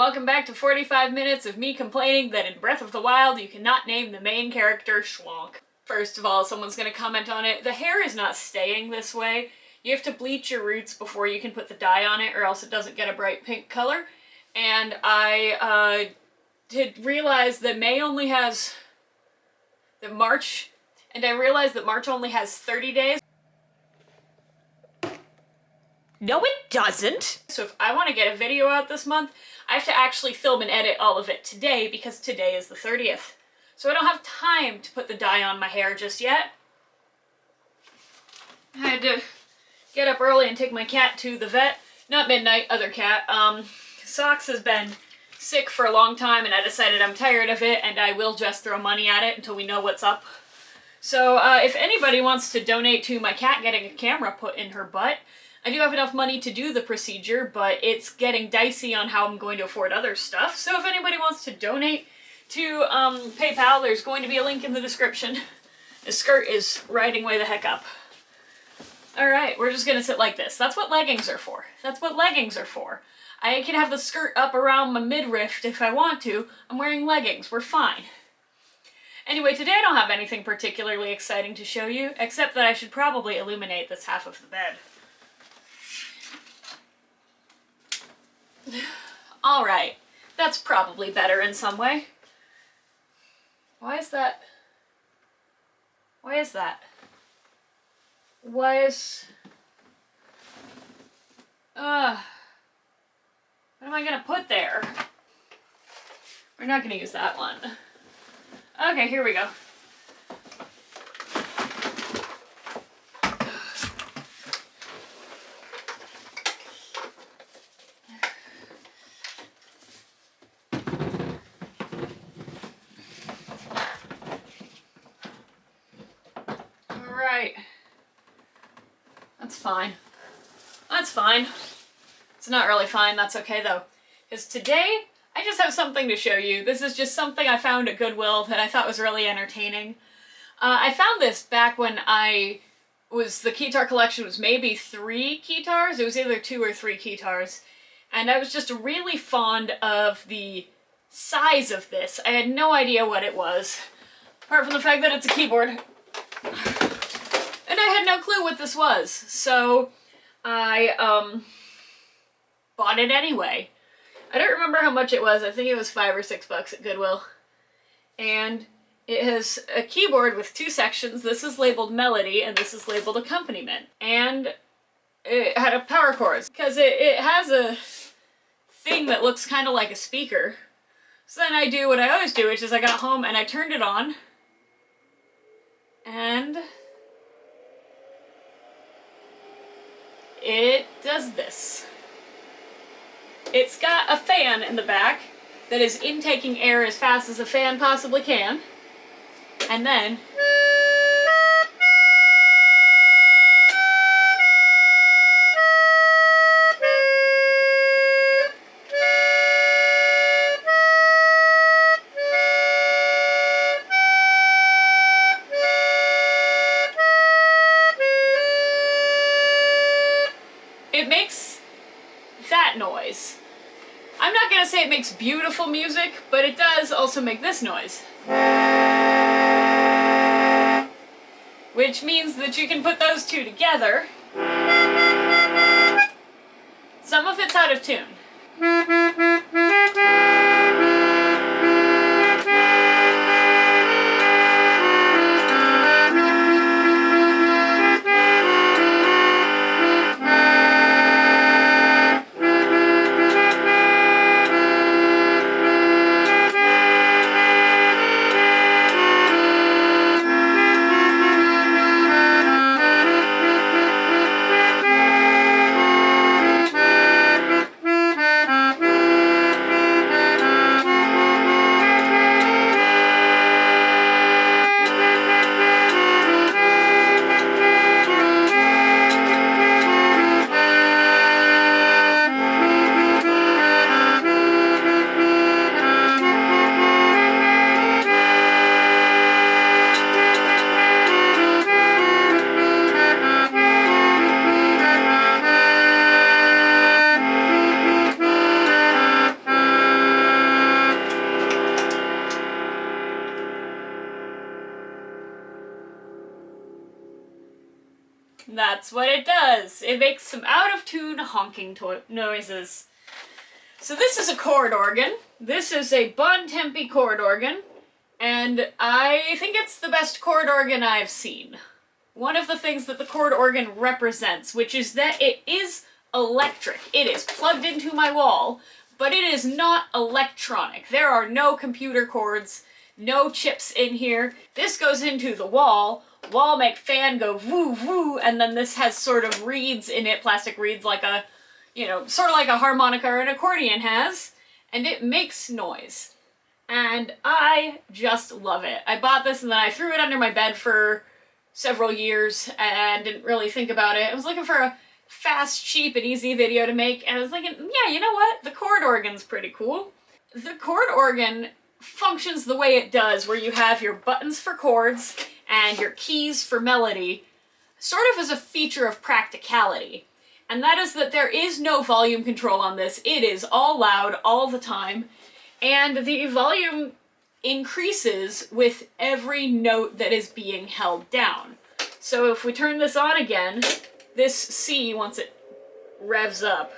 welcome back to 45 minutes of me complaining that in Breath of the Wild you cannot name the main character Schwonk. First of all, someone's gonna comment on it. The hair is not staying this way. You have to bleach your roots before you can put the dye on it or else it doesn't get a bright pink color. And I did realize that March only has 30 days. No, it doesn't! So if I want to get a video out this month, I have to actually film and edit all of it today because today is the 30th. So I don't have time to put the dye on my hair just yet. I had to get up early and take my cat to the vet. Not Midnight, other cat. Socks has been sick for a long time and I decided I'm tired of it and I will just throw money at it until we know what's up. So if anybody wants to donate to my cat getting a camera put in her butt, I do have enough money to do the procedure, but it's getting dicey on how I'm going to afford other stuff. So if anybody wants to donate to PayPal, there's going to be a link in the description. The skirt is riding way the heck up. Alright, we're just gonna sit like this. That's what leggings are for. That's what leggings are for. I can have the skirt up around my midriff if I want to. I'm wearing leggings. We're fine. Anyway, today I don't have anything particularly exciting to show you, except that I should probably illuminate this half of the bed. Alright, that's probably better in some way. Why is that? What am I gonna put there? We're not gonna use that one. Okay, here we go. Alright. That's fine. That's fine. It's not really fine, that's okay though. Because today, I just have something to show you. This is just something I found at Goodwill that I thought was really entertaining. I found this back when the keytar collection was maybe 3 keytars. It was either 2 or 3 keytars. And I was just really fond of the size of this. I had no idea what it was, apart from the fact that it's a keyboard. And I had no clue what this was, so I bought it anyway. I don't remember how much it was. I think it was $5 or $6 at Goodwill. And it has a keyboard with 2 sections. This is labeled melody and this is labeled accompaniment. And it had a power chords because it has a thing that looks kind of like a speaker. So then I do what I always do, which is I got home and I turned it on. And it does this. It's got a fan in the back that is intaking air as fast as a fan possibly can. And then it makes that noise. I'm not gonna say it makes beautiful music, but it does also make this noise. Which means that you can put those 2 together. Some of it's out of tune. That's what it does. It makes some out-of-tune honking noises. So this is a chord organ. This is a Bontempi chord organ, and I think it's the best chord organ I've seen. One of the things that the chord organ represents, which is that it is electric. It is plugged into my wall, but it is not electronic. There are no computer cords, no chips in here. This goes into the wall make fan go woo woo, and then this has sort of reeds in it, plastic reeds, like a, you know, sort of like a harmonica or an accordion has, and it makes noise. And I just love it. I bought this and then I threw it under my bed for several years and didn't really think about it. I was looking for a fast, cheap, and easy video to make, and I was thinking, yeah, you know what? The chord organ's pretty cool. The chord organ functions the way it does, where you have your buttons for chords and your keys for melody, sort of as a feature of practicality. And that is that there is no volume control on this. It is all loud all the time, and the volume increases with every note that is being held down. So if we turn this on again, this C, once it revs up,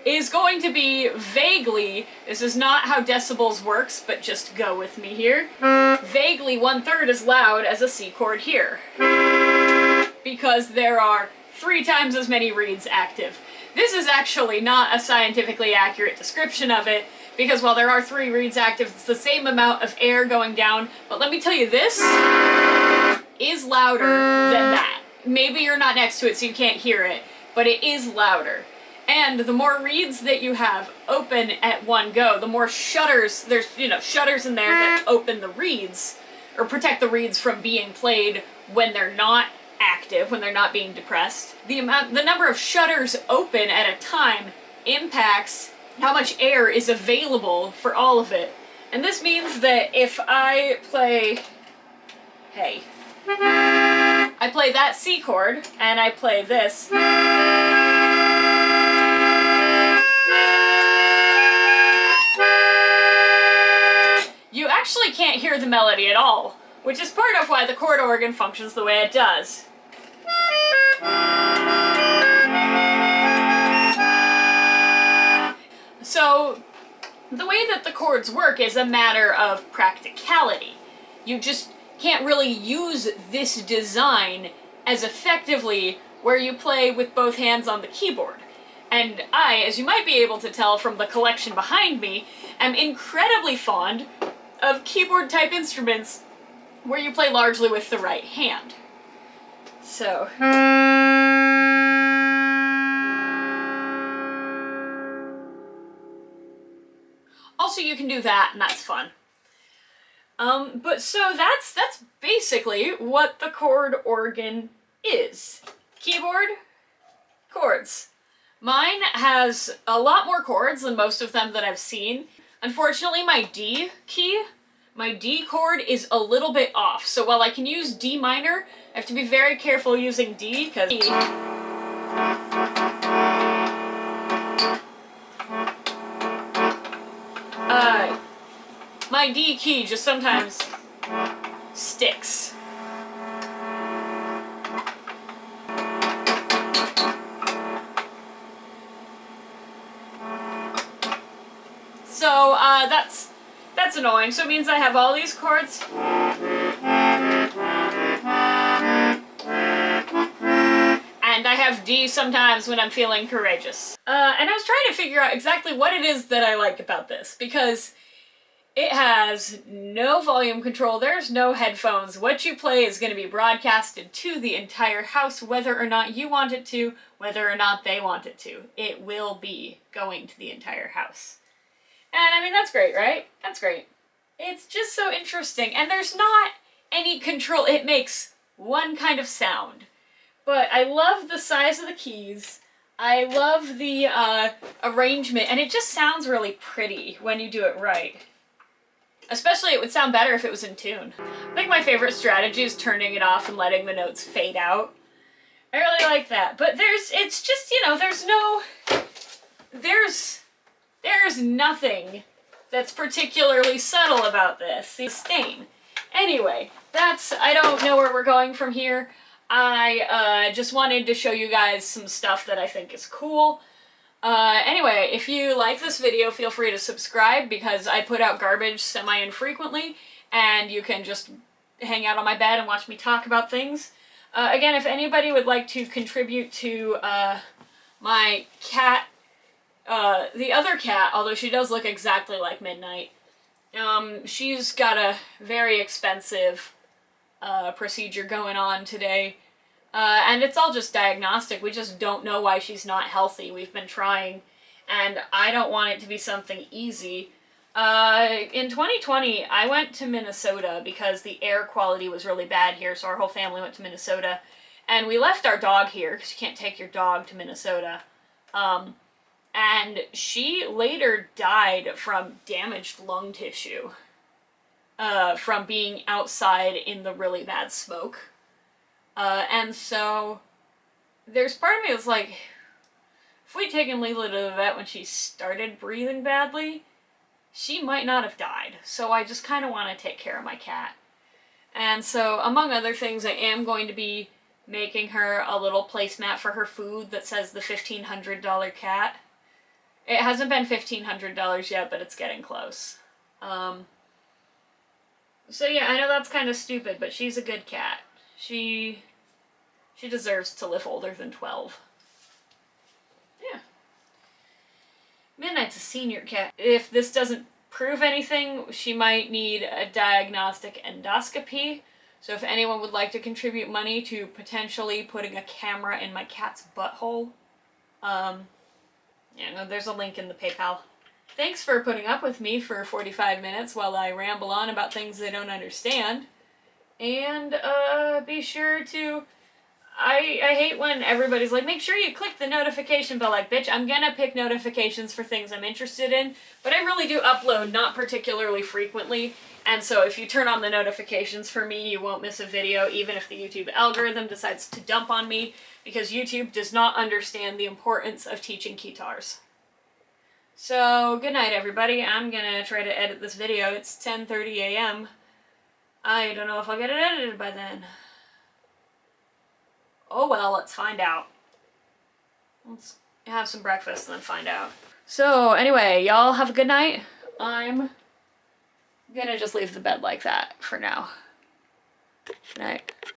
is going to be vaguely, this is not how decibels works, but just go with me here, vaguely 1/3 as loud as a C chord here. Because there are 3 times as many reeds active. This is actually not a scientifically accurate description of it, because while there are 3 reeds active, it's the same amount of air going down, but let me tell you, this is louder than that. Maybe you're not next to it so you can't hear it, but it is louder. And the more reeds that you have open at one go, the more shutters, there's, you know, shutters in there that open the reeds, or protect the reeds from being played when they're not active, when they're not being depressed. The number of shutters open at a time impacts how much air is available for all of it. And this means that if I play, hey, I play that C chord, and I play this, you actually can't hear the melody at all, which is part of why the chord organ functions the way it does. So, the way that the chords work is a matter of practicality. You just can't really use this design as effectively where you play with both hands on the keyboard. And I, as you might be able to tell from the collection behind me, am incredibly fond of keyboard-type instruments where you play largely with the right hand. So... also, you can do that, and that's fun. But so that's basically what the chord organ is. Keyboard, chords. Mine has a lot more chords than most of them that I've seen. Unfortunately, my D key, my D chord is a little bit off. So while I can use D minor, I have to be very careful using D, because my D key just sometimes sticks. So that's annoying. So it means I have all these chords. And I have D sometimes when I'm feeling courageous. And I was trying to figure out exactly what it is that I like about this, because it has no volume control, there's no headphones. What you play is going to be broadcasted to the entire house, whether or not you want it to, whether or not they want it to. It will be going to the entire house. And I mean, that's great, right? That's great. It's just so interesting, and there's not any control. It makes one kind of sound. But I love the size of the keys. I love the arrangement, and it just sounds really pretty when you do it right. Especially, it would sound better if it was in tune. I think my favorite strategy is turning it off and letting the notes fade out. I really like that. But it's just, you know, there's nothing that's particularly subtle about this. The stain. Anyway, I don't know where we're going from here. I just wanted to show you guys some stuff that I think is cool. Anyway, if you like this video, feel free to subscribe because I put out garbage semi-infrequently, and you can just hang out on my bed and watch me talk about things. Again, if anybody would like to contribute to my cat, the other cat, although she does look exactly like Midnight, she's got a very expensive procedure going on today. And it's all just diagnostic. We just don't know why she's not healthy. We've been trying, and I don't want it to be something easy. In 2020, I went to Minnesota because the air quality was really bad here, so our whole family went to Minnesota. And we left our dog here, because you can't take your dog to Minnesota. And she later died from damaged lung tissue, from being outside in the really bad smoke. And so, there's part of me that's like, if we'd taken Leela to the vet when she started breathing badly, she might not have died. So I just kind of want to take care of my cat. And so, among other things, I am going to be making her a little placemat for her food that says the $1,500 cat. It hasn't been $1,500 yet, but it's getting close. So yeah, I know that's kind of stupid, but she's a good cat. She deserves to live older than 12. Yeah. Midnight's a senior cat. If this doesn't prove anything, she might need a diagnostic endoscopy. So if anyone would like to contribute money to potentially putting a camera in my cat's butthole, yeah, there's a link in the PayPal. Thanks for putting up with me for 45 minutes while I ramble on about things I don't understand. And, be sure to... I hate when everybody's like, make sure you click the notification bell. Like, bitch, I'm gonna pick notifications for things I'm interested in, but I really do upload not particularly frequently, and so if you turn on the notifications for me, you won't miss a video, even if the YouTube algorithm decides to dump on me, because YouTube does not understand the importance of teaching guitars. So, good night, everybody. I'm gonna try to edit this video. It's 10:30 a.m. I don't know if I'll get it edited by then. Oh well, let's find out. Let's have some breakfast and then find out. So, anyway, y'all have a good night. I'm gonna just leave the bed like that for now. Good night.